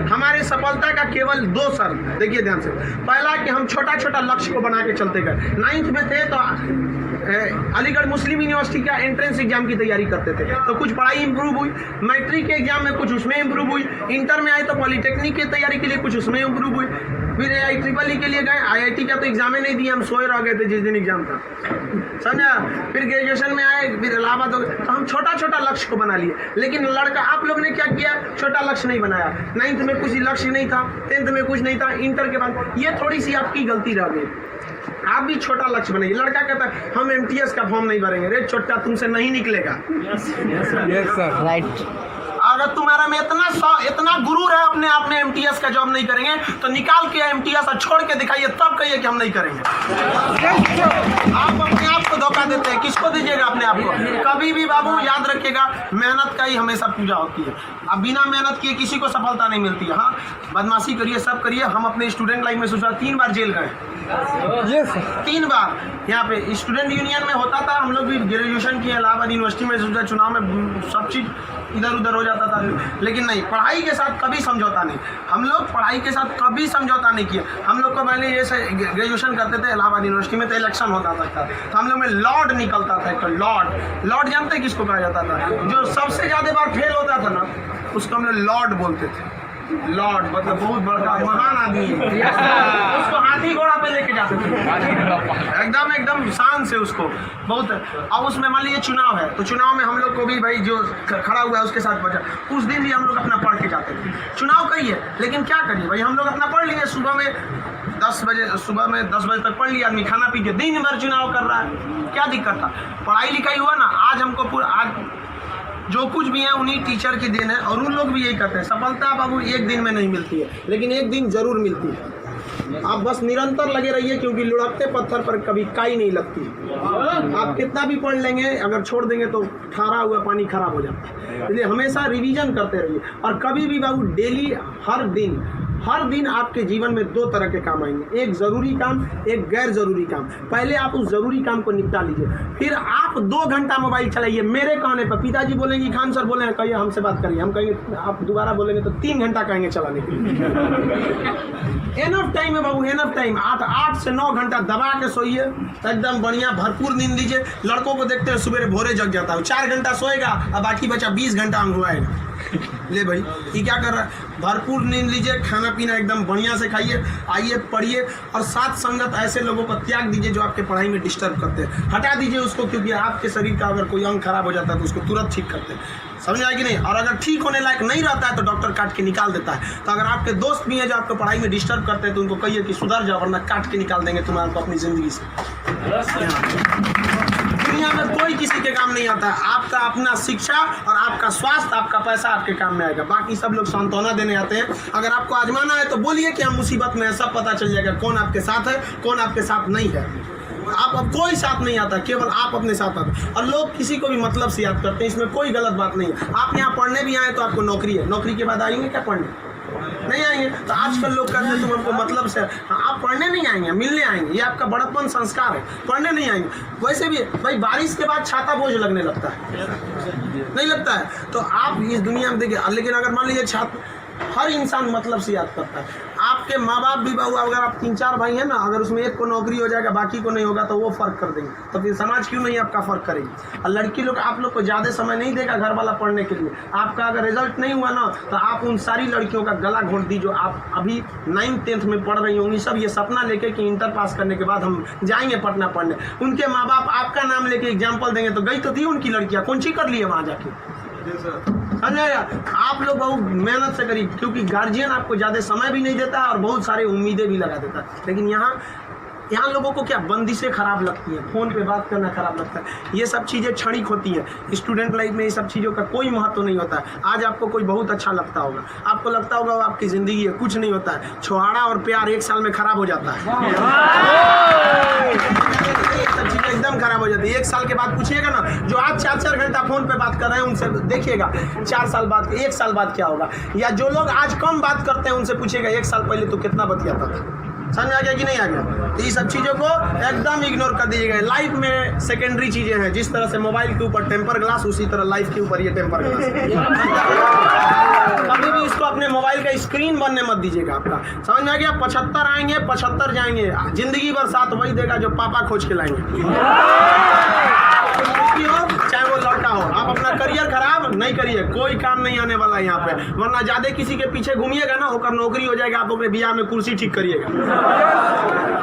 हमारे सफलता का केवल 2 शर्त, देखिए ध्यान से। पहला कि हम छोटा छोटा लक्ष्य को बना के चलते गए। 9th में थे तो अलीगढ़ मुस्लिम यूनिवर्सिटी का एंट्रेंस एग्जाम की तैयारी करते थे, तो कुछ पढ़ाई इंप्रूव हुई। मैट्रिक के एग्जाम में कुछ उसमें इंप्रूव हुई। इंटर में आए तो पॉलिटेक्निक की तैयारी के लिए कुछ उसमें इंप्रूव हुई। फिर IEEE के लिए गए, IIT का तो एग्जाम ही नहीं दिया, हम सोए रह गए थे जिस दिन एग्जाम था, समझा। फिर ग्रेजुएशन में आए, फिर इलाहाबाद हो गए, तो हम छोटा छोटा लक्ष्य को बना लिए। लेकिन लड़का आप लोग ने क्या किया, छोटा लक्ष्य नहीं बनाया। 9th में कुछ लक्ष्य नहीं था, 10th में कुछ नहीं था, इंटर के बाद ये थोड़ी सी आपकी गलती रह गई। आप भी छोटा लक्ष्य बनाइए। लड़का कहता है हम MTS का फॉर्म नहीं भरेंगे, रे छोटा तुमसे नहीं निकलेगा। Yes sir, right. अगर तुम्हारा में इतना गुरूर है अपने आप में MTS का जॉब नहीं करेंगे, तो निकाल के MTS और छोड़ के दिखाइए, तब कहिए कि हम नहीं करेंगे। आप अपने आप को धोखा देते हैं, किसको दीजिएगा अपने आप को। कभी भी बाबू याद रखिएगा, मेहनत का ही हमेशा पूजा होती है। अब बिना मेहनत किए किसी को सफलता नहीं मिलती है। हाँ, बदमाशी करिए, सब करिए। हम अपने स्टूडेंट लाइफ में सोचा 3 बार जेल गए। 3 बार यहाँ पे स्टूडेंट यूनियन में होता था। हम लोग भी ग्रेजुएशन किए इलाहाबाद यूनिवर्सिटी में, सोचा चुनाव में सब चीज़ इधर उधर हो जाता था, लेकिन नहीं, पढ़ाई के साथ कभी समझौता नहीं। हम लोग पढ़ाई के साथ कभी समझौता नहीं किए। हम लोग को पहले ये ग्रेजुएशन करते थे इलाहाबाद यूनिवर्सिटी में, तो इलेक्शन होता था, तो हम लोग में लॉर्ड निकलता था। एक लॉर्ड जानते हैं किसको कहा जाता था? जो सबसे ज़्यादा बार फेल होता था ना, उसको हम लोग लॉर्ड बोलते थे। लॉर्ड मतलब बहुत बड़ा महान आदमी है। उसको हाथी घोड़ा पे लेके जाते थे, एकदम शान से उसको बहुत। अब उसमें मान लीजिए चुनाव है, तो चुनाव में हम लोग को भी भाई जो खड़ा हुआ है उसके साथ बचा, उस दिन भी हम लोग अपना पढ़ के जाते थे। चुनाव करिए, लेकिन क्या करिए भाई, हम लोग अपना पढ़ लिए। सुबह में 10 बजे तक पढ़ लिया आदमी, खाना पी के दिन भर चुनाव कर रहा है, क्या दिक्कत था। पढ़ाई लिखाई हुआ ना, आज हमको आज जो कुछ भी है उन्हीं टीचर की देन है, और उन लोग भी यही करते हैं। सफलता बाबू एक दिन में नहीं मिलती है, लेकिन एक दिन जरूर मिलती है। आप बस निरंतर लगे रहिए, क्योंकि लुढ़कते पत्थर पर कभी काई नहीं लगती। आप कितना भी पढ़ लेंगे, अगर छोड़ देंगे तो ठहरा हुआ पानी खराब हो जाता है। इसलिए हमेशा रिवीजन करते रहिए, और कभी भी बाबू डेली हर दिन आपके जीवन में 2 तरह के काम आएंगे, एक ज़रूरी काम, एक गैर ज़रूरी काम। पहले आप उस ज़रूरी काम को निपटा लीजिए, फिर आप 2 घंटा मोबाइल चलाइए। मेरे कहने पर पिताजी बोलेंगे, खान सर बोलेंगे कहिए हमसे बात करिए, हम कहेंगे, आप दोबारा बोलेंगे तो 3 घंटा कहेंगे चलाने के लिए। एनफ टाइम है बाबू, एनफ टाइम। 8 से 9 घंटा दबा के सोइए, एकदम बढ़िया भरपूर नींद लीजिए। लड़कों को देखते हैं सुबह भोरे जग जाता है, 4 घंटा सोएगा और बाकी बचा 20 घंटा अंगुआएगा। ले भाई, ये क्या कर रहा है? भरपूर नींद लीजिए, खाना पीना एकदम बढ़िया से खाइए, आइए पढ़िए, और साथ संगत ऐसे लोगों को त्याग दीजिए जो आपके पढ़ाई में डिस्टर्ब करते हैं। हटा दीजिए उसको, क्योंकि आपके शरीर का अगर कोई अंग खराब हो जाता है तो उसको तुरंत ठीक करते हैं, समझ आए कि नहीं। और अगर ठीक होने लायक नहीं रहता है तो डॉक्टर काट के निकाल देता है। तो अगर आपके दोस्त भी हैं जो आपको पढ़ाई में डिस्टर्ब करते हैं, तो उनको कहिए कि सुधर जाओ, वरना काट के निकाल देंगे तुम्हारे को अपनी ज़िंदगी से। दुनिया में कोई किसी के काम नहीं आता है। आपका अपना शिक्षा और आपका स्वास्थ्य, आपका पैसा आपके काम में आएगा। बाकी सब लोग सांत्वना देने आते हैं। अगर आपको आजमाना है तो बोलिए कि हम मुसीबत में हैं, सब पता चल जाएगा कौन आपके साथ है, कौन आपके साथ नहीं है। आप अब कोई साथ नहीं आता, केवल आप अपने साथ आते। और लोग किसी को भी मतलब से याद करते हैं, इसमें कोई गलत बात नहीं है। आप यहाँ पढ़ने भी आए तो आपको नौकरी है, नौकरी के बाद आएंगे क्या पढ़ने? नहीं आएंगे। तो आजकल लोग कहते हैं तुम हमको मतलब से, आप पढ़ने नहीं आएंगे, मिलने आएंगे। ये आपका बड़प्पन संस्कार है, पढ़ने नहीं आएंगे। वैसे भी भाई बारिश के बाद छाता बोझ लगने लगता है, नहीं लगता है? तो आप इस दुनिया में देखिए, लेकिन अगर मान लीजिए छात्र, हर इंसान मतलब से याद करता है। आपके माँ बाप भी बाबू, अगर आप 3-4 भाई हैं ना, अगर उसमें एक को नौकरी हो जाएगा बाकी को नहीं होगा तो वो फ़र्क कर देंगे। तो फिर समाज क्यों नहीं आपका फ़र्क करेगी? और लड़की लोग, आप लोग को ज़्यादा समय नहीं देगा घर वाला पढ़ने के लिए। आपका अगर रिजल्ट नहीं हुआ ना, तो आप उन सारी लड़कियों का गला घोंट दी जो आप अभी 9th-10th में पढ़ रही होंगी। सब ये सपना लेके कि इंटर पास करने के बाद हम जाएंगे पटना पढ़ने। उनके माँ बाप आपका नाम लेके एग्जाम्पल देंगे तो गई तो थी उनकी लड़कियाँ, कौन सी कर ली है वहाँ जाके? आप लोग बहुत मेहनत से करिए, क्योंकि गार्जियन आपको ज़्यादा समय भी नहीं देता और बहुत सारे उम्मीदें भी लगा देता है। लेकिन यहाँ लोगों को क्या बंदिशें खराब लगती हैं, फ़ोन पे बात करना खराब लगता है। ये सब चीज़ें क्षणिक होती हैं। स्टूडेंट लाइफ में ये सब चीज़ों का कोई महत्व नहीं होता है। आज आपको कोई बहुत अच्छा लगता होगा, आपको लगता होगा वो आपकी ज़िंदगी है, कुछ नहीं होता है। छोहाड़ा और प्यार 1 साल में खराब हो जाता है, सब चीज़ें एकदम खराब हो जाती है। 1 साल के बाद पूछिएगा ना, जो आज 4-4 घंटा फ़ोन पे बात कर रहे हैं उनसे देखिएगा 4 साल बाद, 1 साल बाद क्या होगा। या जो लोग आज कम बात करते हैं उनसे पूछिएगा 1 साल पहले तो कितना बतियाता था। समझ में आ गया कि नहीं आ गया? तो ये सब चीज़ों को एकदम इग्नोर कर दीजिएगा। लाइफ में सेकेंडरी चीज़ें हैं, जिस तरह से मोबाइल के ऊपर टेम्पर ग्लास, उसी तरह लाइफ के ऊपर ये टेम्पर ग्लास। कभी भी इसको अपने मोबाइल का स्क्रीन बनने मत दीजिएगा आपका। समझ में आ गया? 75 आएंगे 75 जाएंगे, जिंदगी भर साथ वही देगा जो पापा खोज के लाएंगे। चाहे वो लड़का हो, आप अपना करियर खराब नहीं करिए, कोई काम नहीं आने वाला है यहाँ पे। वरना ज्यादा किसी के पीछे घूमिएगा ना, होकर नौकरी हो जाएगा, आप अपने बियाह में कुर्सी ठीक करिएगा।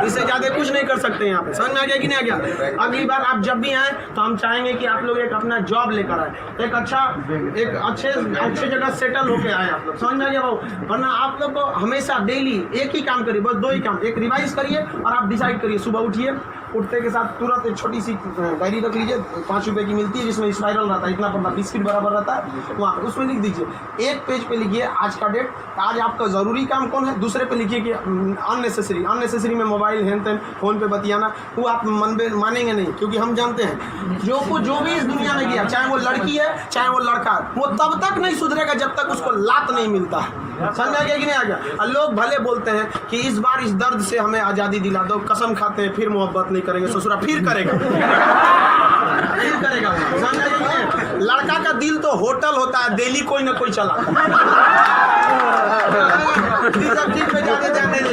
इससे ज्यादा कुछ नहीं कर सकते यहाँ पे। समझ में आ गया कि नहीं आ गया? अगली बार आप जब भी आए तो हम चाहेंगे कि आप लोग एक अपना जॉब लेकर आए, एक अच्छे जगह सेटल होके आए आप लोग। समझ में आ गया भाऊ? वरना आप लोग को हमेशा डेली एक ही काम करिए, बस 2 ही काम। एक रिवाइज करिए और आप डिसाइड करिए। सुबह उठिए, उठते के साथ तुरंत एक छोटी सी डायरी रख लीजिए, 5 रुपए की मिलती है, जिसमें स्पाइरल रहता है, इतना पतला बिस्किट बराबर रहता है, वहाँ उसमें लिख दीजिए। एक पेज पे लिखिए आज का डेट, आज आपका ज़रूरी काम कौन है। दूसरे पे लिखिए कि अननेसेसरी में मोबाइल हैंड फोन पे बतियाना, वो आप मानेंगे नहीं, क्योंकि हम जानते हैं जो भी इस दुनिया में किया, चाहे वो लड़की है चाहे वो लड़का है, वो तब तक नहीं सुधरेगा जब तक उसको लात नहीं मिलता है। समझ आ गया कि नहीं आ गया? और लोग भले बोलते हैं कि इस बार इस दर्द से हमें आज़ादी दिला दो, कसम खाते हैं फिर मोहब्बत नहीं करेंगे, ससुरा फिर करेगा। फिर करेगा। समझ आ गया कि नहीं? लड़का का दिल तो होटल होता है, दिल्ली कोई ना कोई चला।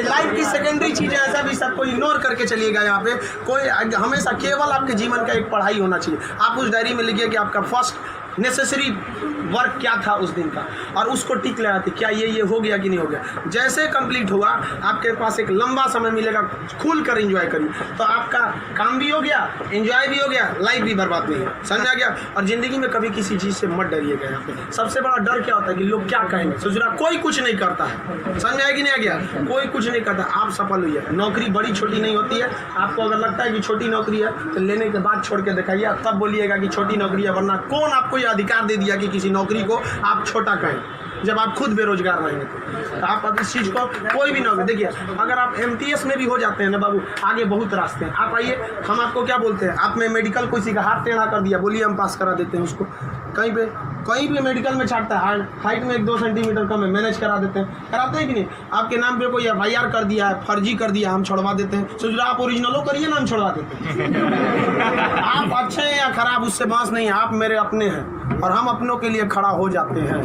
लाइफ की सेकेंडरी चीजें ऐसा भी सबको इग्नोर करके चलिएगा। यहाँ पे कोई हमेशा केवल आपके जीवन का एक पढ़ाई होना चाहिए। आप उस डायरी में लिखिए कि आपका फर्स्ट नेसेसरी वर्क क्या था उस दिन का, और उसको टिक लगाते क्या ये हो गया कि नहीं हो गया। जैसे कंप्लीट हुआ आपके पास एक लंबा समय मिलेगा, खुल कर एंजॉय करिए, तो आपका काम भी हो गया, एंजॉय भी हो गया, लाइफ भी बर्बाद नहीं है। समझ आ गया? और जिंदगी में कभी किसी चीज़ से मत डरिएगा। यहाँ पे सबसे बड़ा डर क्या होता है कि लोग क्या कहेंगे। सोचना कोई कुछ नहीं करता है। समझ में आया कि नहीं आ गया? कोई कुछ नहीं करता। आप सफल हुई है। नौकरी बड़ी छोटी नहीं होती है। आपको अगर लगता है कि छोटी नौकरी है तो लेने के बाद छोड़ के दिखाइए, तब बोलिएगा कि छोटी नौकरी है। वरना कौन आपको ये अधिकार दे दिया कि किसी नौकरी को आप छोटा कहें, जब आप खुद बेरोजगार रहेंगे? तो आप अब इस चीज़ को कोई भी नौकरी देखिए, अगर आप MTS में भी हो जाते हैं ना बाबू, आगे बहुत रास्ते हैं। आप आइए, हम आपको क्या बोलते हैं, आप में मेडिकल किसी का हाथ टेढ़ा कर दिया, बोलिए हम पास करा देते हैं उसको। कहीं भी मेडिकल में छाटता है, हाइट में 1-2 सेंटीमीटर कम है, मैनेज करा देते हैं। कराते हैं कि नहीं? आपके नाम पे कोई FIR कर दिया है, फर्जी कर दिया, हम छोड़वा देते हैं। सोच रहे आप ओरिजिनलो करिए ना, हम छोड़वा देते हैं। आप अच्छे हैं या खराब उससे बात नहीं है, आप मेरे अपने हैं और हम अपनों के लिए खड़ा हो जाते हैं। आज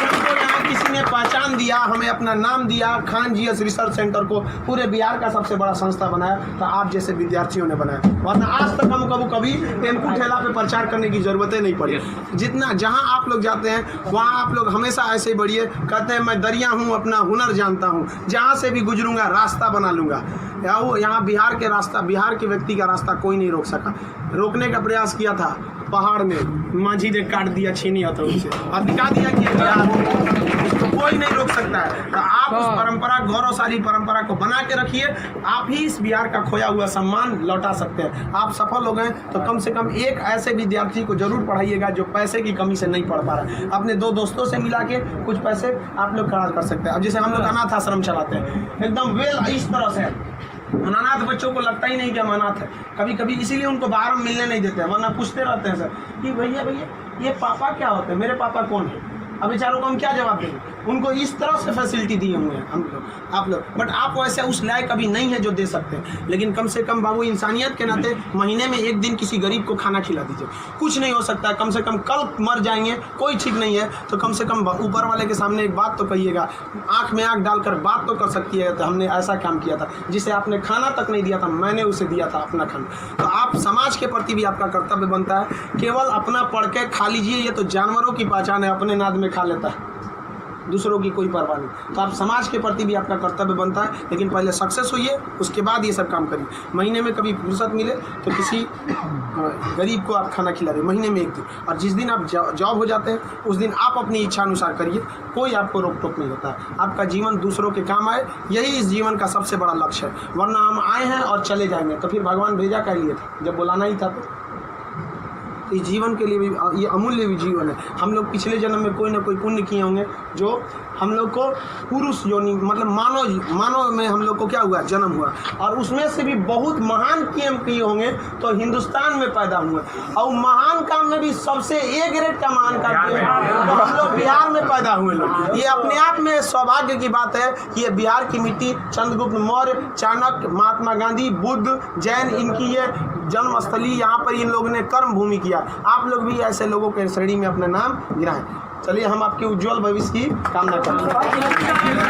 हमको यहाँ किसी ने पहचान दिया, हमें अपना नाम दिया, खान GS रिसर्च सेंटर को पूरे बिहार का सबसे बड़ा संस्था बनाया, तो आप जैसे विद्यार्थियों ने बनाया। वरना आज तक हम कभी टेम्पू ठेला पे प्रचार करने की जरूरतें नहीं पड़ी। जितना जहाँ आप लोग जाते हैं वहाँ आप लोग हमेशा ऐसे ही बढ़िए। कहते हैं मैं दरिया हूँ, अपना हुनर जानता हूँ, जहाँ से भी गुजरूंगा रास्ता बना लूँगा। यहाँ बिहार के व्यक्ति का रास्ता कोई नहीं रोक सका। रोकने का प्रयास किया था पहाड़ में, माझी ने काट दिया छीनी हथौड़ी से और दिखा दिया कि इसको कोई नहीं रोक सकता है। तो आप उस परंपरा, गौरवशाली परंपरा को बना के रखिए। आप ही इस बिहार का खोया हुआ सम्मान लौटा सकते हैं। आप सफल हो गए तो कम से कम एक ऐसे विद्यार्थी को जरूर पढ़ाइएगा जो पैसे की कमी से नहीं पढ़ पा रहा है। अपने 2 दोस्तों से मिला के कुछ पैसे आप लोग खर्च कर सकते हैं। अब जैसे हम लोग अनाथ आश्रम चलाते हैं, एकदम वेल इस तरह से अनाथ बच्चों को लगता ही नहीं कि हम अनाथ है। कभी इसीलिए उनको बाहर हम मिलने नहीं देते हैं, वरना पूछते रहते हैं सर कि भैया ये पापा क्या होते हैं, मेरे पापा कौन है। अब बेचारों को हम क्या जवाब देंगे? उनको इस तरह से फैसिलिटी दिए हुए हैं हम लोग, आप लोग। बट आप वैसे उस लायक अभी नहीं है जो दे सकते हैं। लेकिन कम से कम बाबू इंसानियत के नाते महीने में 1 दिन किसी गरीब को खाना खिला दीजिए। कुछ नहीं हो सकता है, कम से कम कल मर जाएंगे, कोई ठीक नहीं है, तो कम से कम ऊपर वाले के सामने एक बात तो कहिएगा। आँख में आँख डालकर बात तो कर सकती है, तो हमने ऐसा काम किया था, जिसे आपने खाना तक नहीं दिया था, मैंने उसे दिया था अपना खाना। तो आप समाज के प्रति भी आपका कर्तव्य बनता है। केवल अपना पढ़ के खा लीजिए, ये तो जानवरों की पहचान है, अपने नाद में खा लेता है, दूसरों की कोई परवाह नहीं। तो आप समाज के प्रति भी आपका कर्तव्य बनता है। लेकिन पहले सक्सेस होइए, उसके बाद ये सब काम करिए। महीने में कभी फुर्सत मिले तो किसी गरीब को आप खाना खिला दें, महीने में 1 दिन। और जिस दिन आप जॉब हो जाते हैं उस दिन आप अपनी इच्छा अनुसार करिए, कोई आपको रोक टोक नहीं होता है। आपका जीवन दूसरों के काम आए, यही इस जीवन का सबसे बड़ा लक्ष्य है। वरना हम आए हैं और चले जाएंगे, तो फिर भगवान भेजा क्या लिए था, जब बुलाना ही था। तो इस जीवन के लिए भी ये अमूल्य भी जीवन है। हम लोग पिछले जन्म में कोई ना कोई पुण्य किए होंगे जो हम लोग को पुरुष योनि मतलब मानव में हम लोग को क्या हुआ, जन्म हुआ, और उसमें से भी बहुत महान काम किए होंगे तो हिंदुस्तान में पैदा हुए, और महान काम में भी सबसे ए ग्रेड का महान काम किए तो हम लोग बिहार में पैदा हुए लोग। ये अपने आप में सौभाग्य की बात है कि ये बिहार की मिट्टी, चंद्रगुप्त मौर्य, चाणक्य, महात्मा गांधी, बुद्ध, जैन, इनकी ये जन्मस्थली, यहाँ पर इन लोगों ने कर्म भूमि किया। आप लोग भी ऐसे लोगों के श्रेणी में अपना नाम गिराएं। चलिए हम आपके उज्जवल भविष्य की कामना करते हैं।